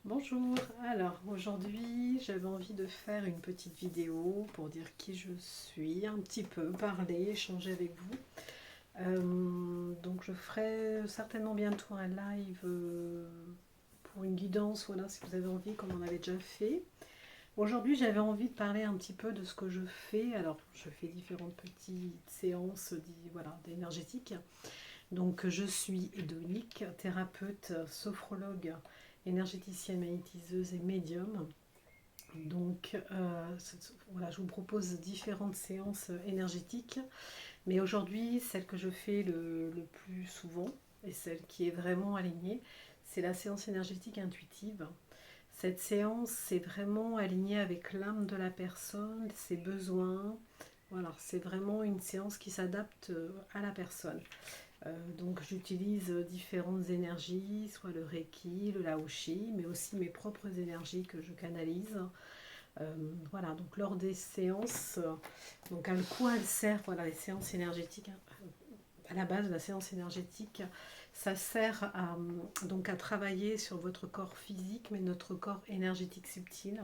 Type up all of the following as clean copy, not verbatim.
Bonjour, alors aujourd'hui j'avais envie de faire une petite vidéo pour dire qui je suis, un petit peu parler, échanger avec vous. Donc je ferai certainement bientôt un live pour une guidance, voilà, si vous avez envie, comme on avait déjà fait. Aujourd'hui j'avais envie de parler un petit peu de ce que je fais. Alors je fais différentes petites séances voilà, d'énergétique. Donc je suis Edonique, thérapeute, sophrologue, énergéticienne, magnétiseuse et médium. Donc voilà, je vous propose différentes séances énergétiques, mais aujourd'hui, celle que je fais le plus souvent et celle qui est vraiment alignée, c'est la séance énergétique intuitive. Cette séance, c'est vraiment aligné avec l'âme de la personne, ses besoins. Voilà, c'est vraiment une séance qui s'adapte à la personne. Donc j'utilise différentes énergies, soit le Reiki, le Laoshi, mais aussi mes propres énergies que je canalise. Voilà, donc lors des séances, donc à quoi elles servent, voilà, les séances énergétiques, hein. À la base, la séance énergétique, ça sert donc à travailler sur votre corps physique, mais notre corps énergétique subtil.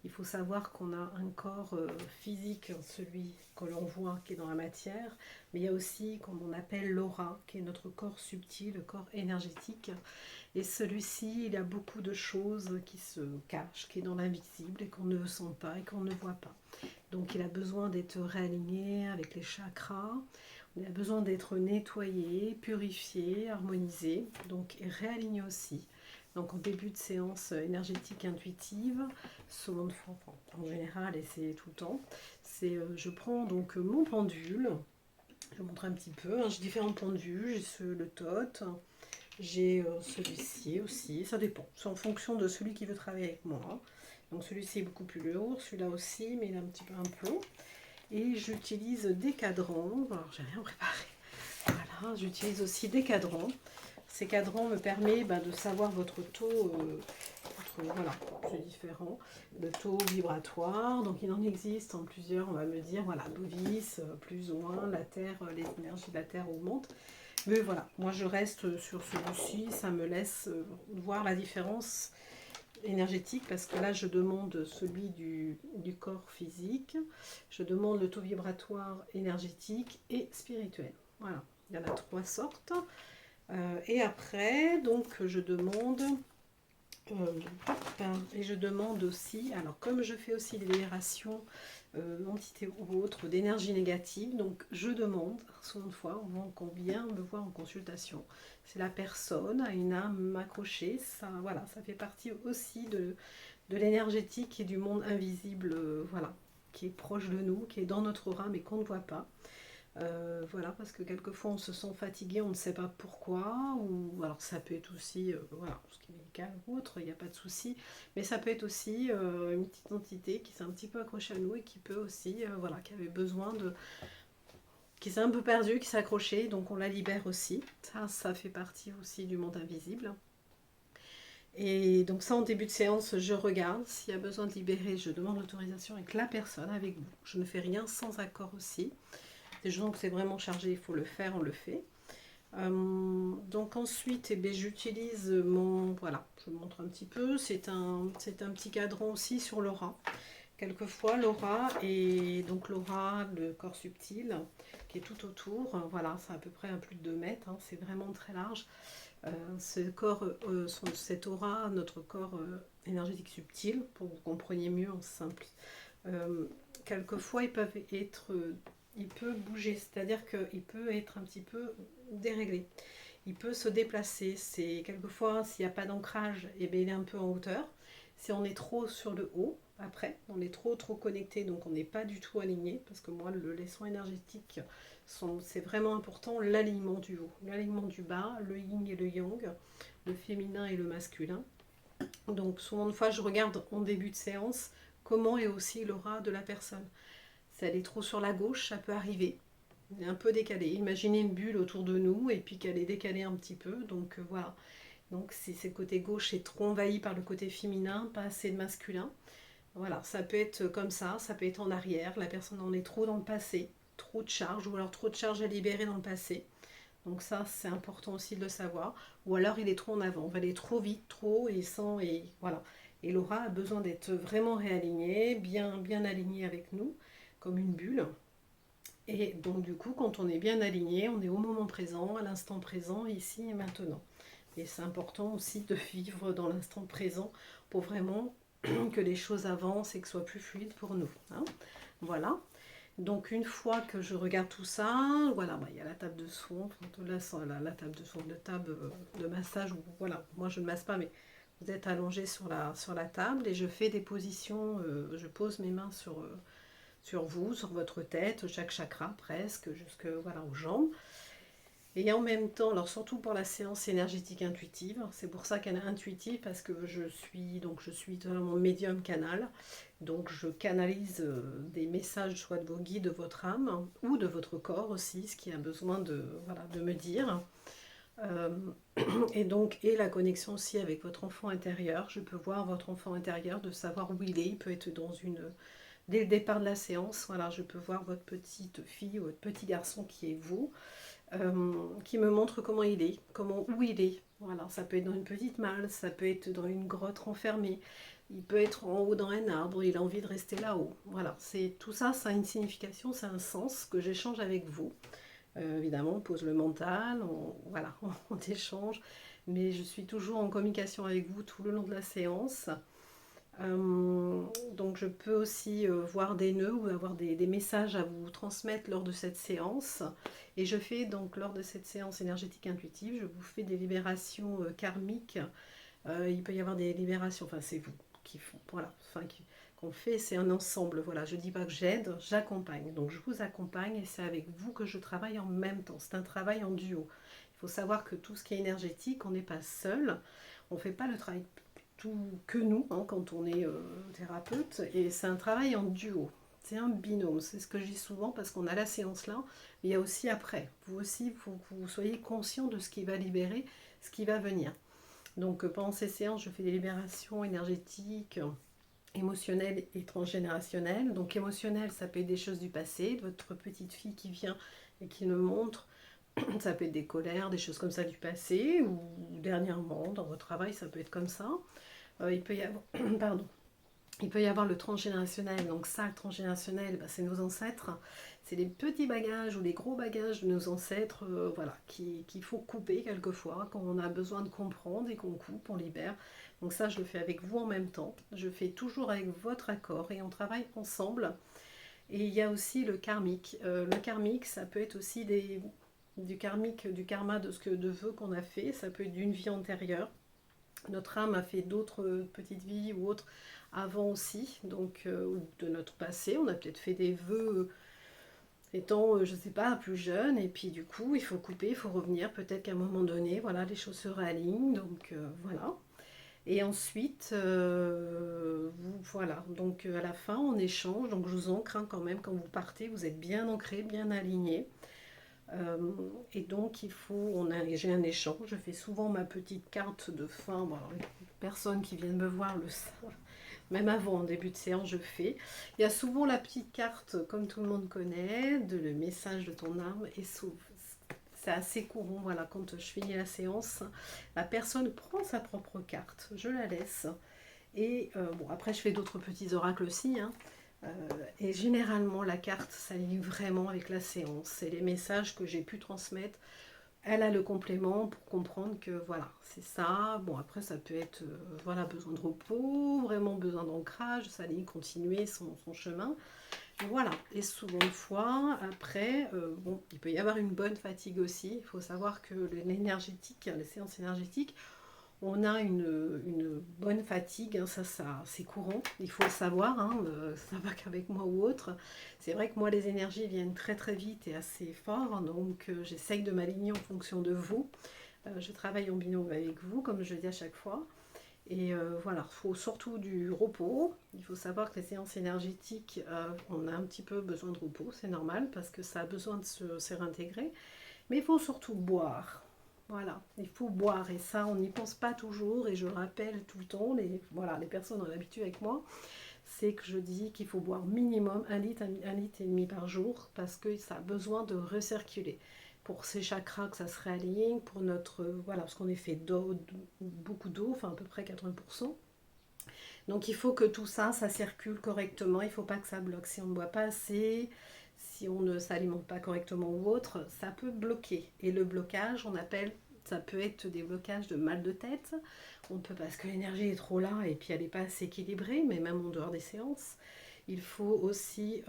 Il faut savoir qu'on a un corps physique, celui que l'on voit, qui est dans la matière, mais il y a aussi, comme on appelle l'aura, qui est notre corps subtil, le corps énergétique. Et celui-ci, il y a beaucoup de choses qui se cachent, qui est dans l'invisible et qu'on ne sent pas et qu'on ne voit pas. Donc il a besoin d'être réaligné avec les chakras, il a besoin d'être nettoyé, purifié, harmonisé, donc et réaligné aussi. Donc en début de séance énergétique intuitive, selon en général et c'est tout le temps, c'est je prends donc mon pendule, je vous montre un petit peu, hein, j'ai différentes pendules, j'ai le TOT, j'ai celui-ci aussi, ça dépend. C'est en fonction de celui qui veut travailler avec moi. Donc celui-ci est beaucoup plus lourd, celui-là aussi, mais il est un petit peu un plomb. Et j'utilise des cadrans. Alors j'ai rien préparé. Voilà, j'utilise aussi des cadrans. Ces cadrans me permettent de savoir votre taux, voilà, c'est différent, le taux vibratoire. Donc il en existe en plusieurs, on va me dire, voilà, novice, plus ou moins, la Terre, les énergies de la Terre augmentent. Mais voilà, moi je reste sur celui-ci, ça me laisse voir la différence énergétique parce que là je demande celui du corps physique, je demande le taux vibratoire énergétique et spirituel. Voilà, il y en a trois sortes. Et après, donc je demande et je demande aussi, alors comme je fais aussi des libérations d'entités ou autres, d'énergie négative, donc je demande, souvent de fois, avant qu'on vient me voir en consultation, c'est la personne a une âme accrochée, ça, voilà, ça fait partie aussi de l'énergétique et du monde invisible, voilà, qui est proche de nous, qui est dans notre aura mais qu'on ne voit pas. Voilà, parce que quelquefois on se sent fatigué, on ne sait pas pourquoi, ou alors ça peut être aussi, voilà, ce qui est médical ou autre, il n'y a pas de souci, mais ça peut être aussi une petite entité qui s'est un petit peu accrochée à nous et qui peut aussi, voilà, qui avait besoin de, qui s'est un peu perdu, qui s'est accroché, donc on la libère aussi. Ça fait partie aussi du monde invisible. Et donc ça, en début de séance, je regarde. S'il y a besoin de libérer, je demande l'autorisation avec la personne, avec vous. Je ne fais rien sans accord aussi. Des gens que c'est vraiment chargé, il faut le faire, on le fait. Donc ensuite, j'utilise mon... Voilà, je vous montre un petit peu. C'est un petit cadran aussi sur l'aura. Quelquefois, l'aura et donc l'aura, le corps subtil, qui est tout autour. Voilà, c'est à peu près un plus de 2 mètres. Hein, c'est vraiment très large. Ce corps, cette aura, notre corps énergétique subtil, pour que vous compreniez mieux en simple. Euh, Quelquefois, il peut bouger, c'est-à-dire qu'il peut être un petit peu déréglé. Il peut se déplacer. C'est quelquefois, s'il n'y a pas d'ancrage, et bien, il est un peu en hauteur. Si on est trop sur le haut, après, on est trop connecté, donc on n'est pas du tout aligné, parce que moi, les soins énergétiques, c'est vraiment important, l'alignement du haut, l'alignement du bas, le yin et le yang, le féminin et le masculin. Donc souvent de fois, je regarde en début de séance comment est aussi l'aura de la personne. Si elle est trop sur la gauche, ça peut arriver. Elle est un peu décalée. Imaginez une bulle autour de nous et puis qu'elle est décalée un petit peu. Donc voilà. Donc si c'est le côté gauche est trop envahi par le côté féminin, pas assez de masculin. Voilà, ça peut être comme ça peut être en arrière. La personne en est trop dans le passé, trop de charge ou alors trop de charge à libérer dans le passé. Donc ça, c'est important aussi de le savoir. Ou alors il est trop en avant, on va aller trop vite, trop et sans et voilà. Et l'aura a besoin d'être vraiment réalignée, bien alignée avec nous, comme une bulle. Et donc du coup, quand on est bien aligné, on est au moment présent, à l'instant présent, ici et maintenant. Et c'est important aussi de vivre dans l'instant présent pour vraiment que les choses avancent et que ce soit plus fluide pour nous, hein. Voilà. Donc une fois que je regarde tout ça, voilà, il y a la table de soins, la table de soins, de table de massage, où, voilà, moi je ne masse pas, mais vous êtes allongé sur la table et je fais des positions, je pose mes mains sur vous, sur votre tête, chaque chakra presque, jusque voilà, aux jambes. Et en même temps, alors surtout pour la séance énergétique intuitive, c'est pour ça qu'elle est intuitive, parce que je suis dans mon médium canal, donc je canalise des messages soit de vos guides, de votre âme, ou de votre corps aussi, ce qui a besoin de, voilà, de me dire. Euh, et donc, et la connexion aussi avec votre enfant intérieur, je peux voir votre enfant intérieur, de savoir où il est, il peut être dans une... Dès le départ de la séance, voilà, je peux voir votre petite fille ou votre petit garçon qui est vous, qui me montre comment il est, où il est. Voilà, ça peut être dans une petite malle, ça peut être dans une grotte renfermée, il peut être en haut dans un arbre, il a envie de rester là-haut. Voilà, c'est tout ça, ça a une signification, ça a un sens que j'échange avec vous. Évidemment, on pose le mental, voilà, on échange, mais je suis toujours en communication avec vous tout le long de la séance. Donc je peux aussi voir des nœuds ou avoir des messages à vous transmettre lors de cette séance. Et je fais donc lors de cette séance énergétique intuitive, je vous fais des libérations karmiques. Il peut y avoir des libérations, enfin c'est vous qui font, voilà, qu'on fait, c'est un ensemble. Voilà, je ne dis pas que j'aide, j'accompagne. Donc je vous accompagne et c'est avec vous que je travaille en même temps. C'est un travail en duo. Il faut savoir que tout ce qui est énergétique, on n'est pas seul. On ne fait pas le travail tout que nous, hein, quand on est thérapeute, et c'est un travail en duo, c'est un binôme, c'est ce que je dis souvent parce qu'on a la séance là, mais il y a aussi après, vous aussi, il faut que vous soyez conscient de ce qui va libérer, ce qui va venir. Donc pendant ces séances, je fais des libérations énergétiques, émotionnelles et transgénérationnelles. Donc émotionnelles, ça peut être des choses du passé, de votre petite fille qui vient et qui me montre, ça peut être des colères, des choses comme ça du passé, ou dernièrement, dans votre travail, ça peut être comme ça. Il peut y avoir, pardon, il peut y avoir le transgénérationnel. Donc ça, le transgénérationnel, bah, c'est nos ancêtres. C'est les petits bagages ou les gros bagages de nos ancêtres, voilà, qu'il faut couper quelquefois quand on a besoin de comprendre et qu'on coupe, on libère. Donc ça, je le fais avec vous en même temps. Je fais toujours avec votre accord et on travaille ensemble. Et il y a aussi le karmique. Le karmique, ça peut être aussi du karmique, du karma de vœux qu'on a fait. Ça peut être d'une vie antérieure. Notre âme a fait d'autres petites vies ou autres avant aussi, donc de notre passé. On a peut-être fait des vœux étant, je ne sais pas, plus jeune, et puis du coup, il faut couper, il faut revenir. Peut-être qu'à un moment donné, voilà, les choses se réalignent, donc voilà. Et ensuite, voilà, donc à la fin, on échange, donc je vous ancre hein, quand même, quand vous partez, vous êtes bien ancré, bien aligné. Et donc, j'ai un échange. Je fais souvent ma petite carte de fin. Bon, alors, les personnes qui viennent me voir le savent. Même avant, en début de séance, je fais. Il y a souvent la petite carte, comme tout le monde connaît, de le message de ton âme. Et c'est assez courant, voilà, quand je finis la séance, la personne prend sa propre carte. Je la laisse. Et bon, après, je fais d'autres petits oracles aussi, hein. Et généralement, la carte s'aligne vraiment avec la séance. C'est les messages que j'ai pu transmettre. Elle a le complément pour comprendre que voilà, c'est ça. Bon, après, ça peut être voilà, besoin de repos, vraiment besoin d'ancrage, s'aligne, continuer son chemin. Voilà. Et souvent une fois, après, bon, il peut y avoir une bonne fatigue aussi. Il faut savoir que l'énergétique, les séances énergétiques, on a une bonne fatigue, hein, ça c'est courant, il faut le savoir, hein, ça va qu'avec moi ou autre. C'est vrai que moi les énergies viennent très très vite et assez fort, hein, donc j'essaye de m'aligner en fonction de vous. Je travaille en binôme avec vous, comme je dis à chaque fois. Et voilà, il faut surtout du repos. Il faut savoir que les séances énergétiques, on a un petit peu besoin de repos, c'est normal, parce que ça a besoin de se réintégrer. Mais il faut surtout boire. Voilà, il faut boire et ça, on n'y pense pas toujours et je rappelle tout le temps, voilà, les personnes ont l'habitude avec moi, c'est que je dis qu'il faut boire minimum 1 litre, 1 litre et demi par jour parce que ça a besoin de recirculer. pour ces chakras que ça se réaligne, pour notre, voilà, parce qu'on est fait d'eau, beaucoup d'eau, enfin à peu près 80%. Donc il faut que tout ça, ça circule correctement, il ne faut pas que ça bloque. Si on ne boit pas assez, si on ne s'alimente pas correctement ou autre, ça peut bloquer. Et le blocage, on appelle, ça peut être des blocages de mal de tête. On peut parce que l'énergie est trop là et puis elle n'est pas assez équilibrée, mais même en dehors des séances. Il faut aussi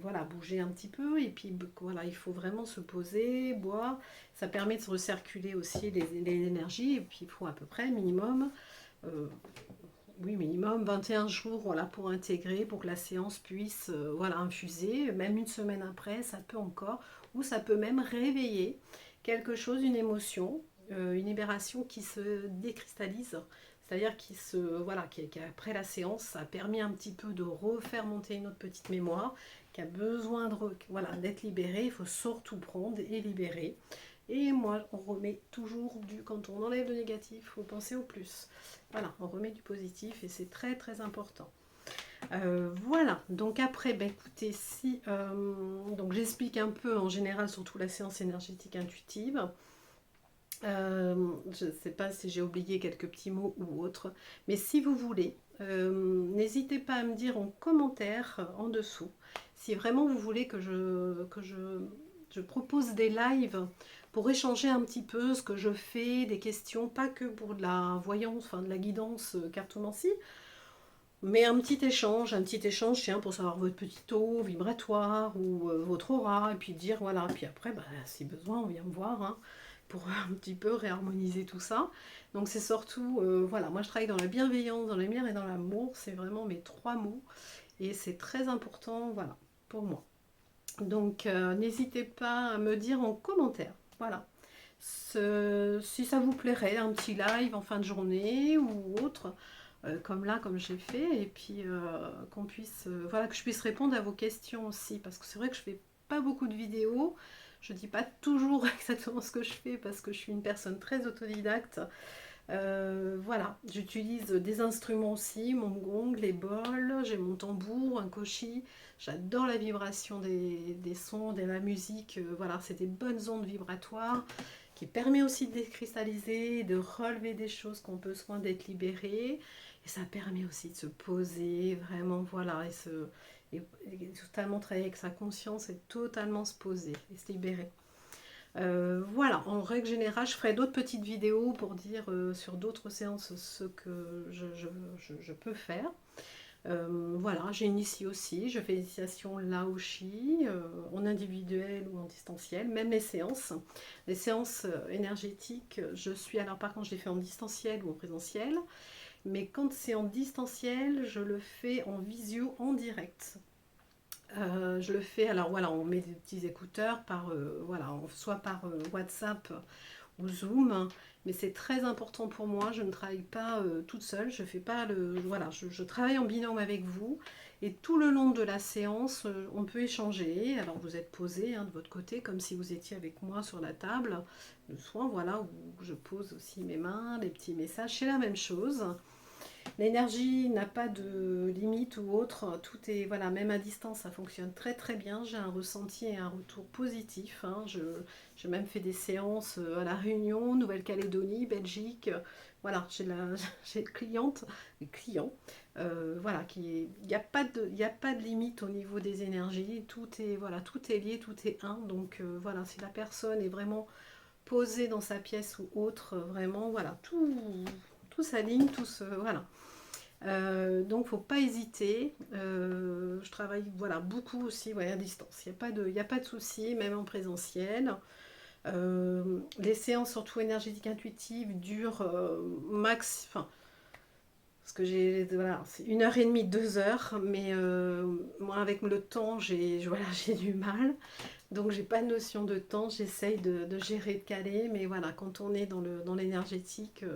voilà, bouger un petit peu et puis voilà, il faut vraiment se poser, boire. Ça permet de recirculer aussi les énergies et puis il faut à peu près minimum euh, oui, minimum 21 jours voilà, pour intégrer, pour que la séance puisse voilà, infuser. Même une semaine après, ça peut encore, ou ça peut même réveiller quelque chose, une émotion, une libération qui se décristallise. C'est-à-dire voilà, qu'après la séance, ça a permis un petit peu de refaire monter une autre petite mémoire qui a besoin voilà, d'être libérée. Il faut surtout prendre et libérer. Et moi, on remet toujours quand on enlève le négatif, il faut penser au plus. Voilà, on remet du positif et c'est très très important. Voilà, donc après, ben écoutez, si donc j'explique un peu en général surtout la séance énergétique intuitive. Je ne sais pas si j'ai oublié quelques petits mots ou autres, mais si vous voulez, n'hésitez pas à me dire en commentaire en dessous si vraiment vous voulez que je propose des lives pour échanger un petit peu ce que je fais, des questions, pas que pour de la voyance, enfin de la guidance cartomancie, mais un petit échange, tiens, pour savoir votre petit taux vibratoire ou votre aura, et puis dire voilà, puis après, bah, si besoin, on vient me voir hein, pour un petit peu réharmoniser tout ça. Donc c'est surtout, voilà, moi je travaille dans la bienveillance, dans la lumière et dans l'amour, c'est vraiment mes trois mots, et c'est très important, voilà, pour moi. Donc n'hésitez pas à me dire en commentaire, voilà, si ça vous plairait, un petit live en fin de journée ou autre, comme là, comme j'ai fait, et puis qu'on puisse, voilà, que je puisse répondre à vos questions aussi, parce que c'est vrai que je fais pas beaucoup de vidéos, je dis pas toujours exactement ce que je fais, parce que je suis une personne très autodidacte. Voilà, j'utilise des instruments aussi, mon gong, les bols, j'ai mon tambour, un koshi, j'adore la vibration des sons, de la musique, voilà, c'est des bonnes ondes vibratoires qui permet aussi de décristalliser, de relever des choses qui ont besoin d'être libérées, et ça permet aussi de se poser, vraiment, voilà, et totalement travailler avec sa conscience et totalement se poser et se libérer. Voilà, en règle générale, je ferai d'autres petites vidéos pour dire sur d'autres séances ce que je peux faire. Voilà, j'initie aussi, je fais des initiations Laoshi, en individuel ou en distanciel, même les séances énergétiques, je suis, alors par contre je les fais en distanciel ou en présentiel, mais quand c'est en distanciel, je le fais en visio, en direct. Je le fais, alors voilà, on met des petits écouteurs voilà, soit par WhatsApp ou Zoom, mais c'est très important pour moi, je ne travaille pas toute seule, je fais pas voilà, je travaille en binôme avec vous, et tout le long de la séance, on peut échanger, alors vous êtes posé hein, de votre côté, comme si vous étiez avec moi sur la table, le soin, voilà, où je pose aussi mes mains, les petits messages, c'est la même chose. L'énergie n'a pas de limite ou autre, tout est, voilà, même à distance, ça fonctionne très très bien, j'ai un ressenti et un retour positif, hein. J'ai même fait des séances à La Réunion, Nouvelle-Calédonie, Belgique, voilà, j'ai des clients, voilà, il n'y a pas de limite au niveau des énergies, tout est, voilà, tout est lié, tout est un, donc voilà, si la personne est vraiment posée dans sa pièce ou autre, vraiment, voilà, tout s'aligne, voilà. Donc faut pas hésiter. Je travaille voilà, beaucoup aussi ouais, à distance. Il n'y a pas de souci, même en présentiel. Les séances surtout énergétiques intuitives durent enfin, parce que voilà, c'est 1h30, 2 heures, mais moi avec le temps voilà, j'ai du mal. Donc j'ai pas de notion de temps, j'essaye de gérer, de caler, mais voilà, quand on est dans l'énergétique,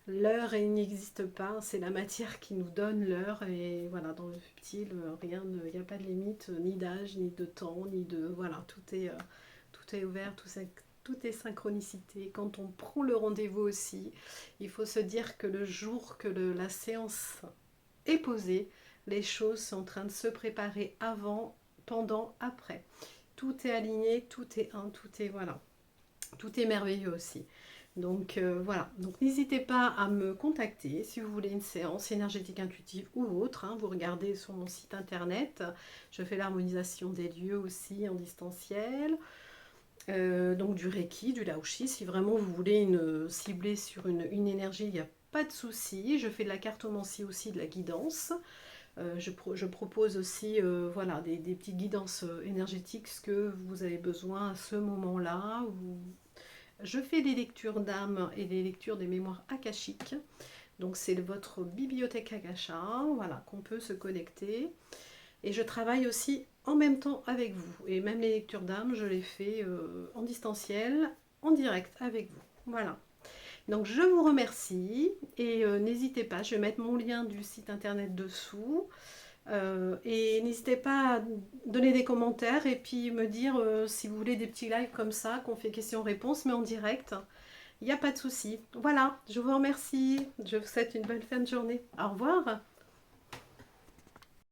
l'heure elle n'existe pas, c'est la matière qui nous donne l'heure, et voilà, dans le subtil, il n'y a pas de limite, ni d'âge, ni de temps, ni de... Voilà, tout est ouvert, tout est synchronicité. Quand on prend le rendez-vous aussi, il faut se dire que le jour que la séance est posée, les choses sont en train de se préparer avant, pendant, après. tout est aligné, tout est un, tout est voilà, tout est merveilleux aussi. Donc voilà, donc n'hésitez pas à me contacter si vous voulez une séance énergétique intuitive ou autre, hein. Vous regardez sur mon site internet, je fais l'harmonisation des lieux aussi en distanciel, donc du Reiki, du Laoshi. Si vraiment vous voulez cibler sur une énergie, il n'y a pas de souci. Je fais de la cartomancie aussi, de la guidance. Je propose aussi voilà, des petites guidances énergétiques, ce que vous avez besoin à ce moment-là. Je fais des lectures d'âme et des lectures des mémoires akashiques. Donc c'est votre bibliothèque Akasha, voilà, qu'on peut se connecter. Et je travaille aussi en même temps avec vous. Et même les lectures d'âme, je les fais en distanciel, en direct avec vous. Voilà. Donc je vous remercie et n'hésitez pas, je vais mettre mon lien du site internet dessous. Et n'hésitez pas à donner des commentaires et puis me dire si vous voulez des petits lives comme ça, qu'on fait questions-réponses, mais en direct. Il n'y a pas de souci. Voilà, je vous remercie. Je vous souhaite une bonne fin de journée. Au revoir.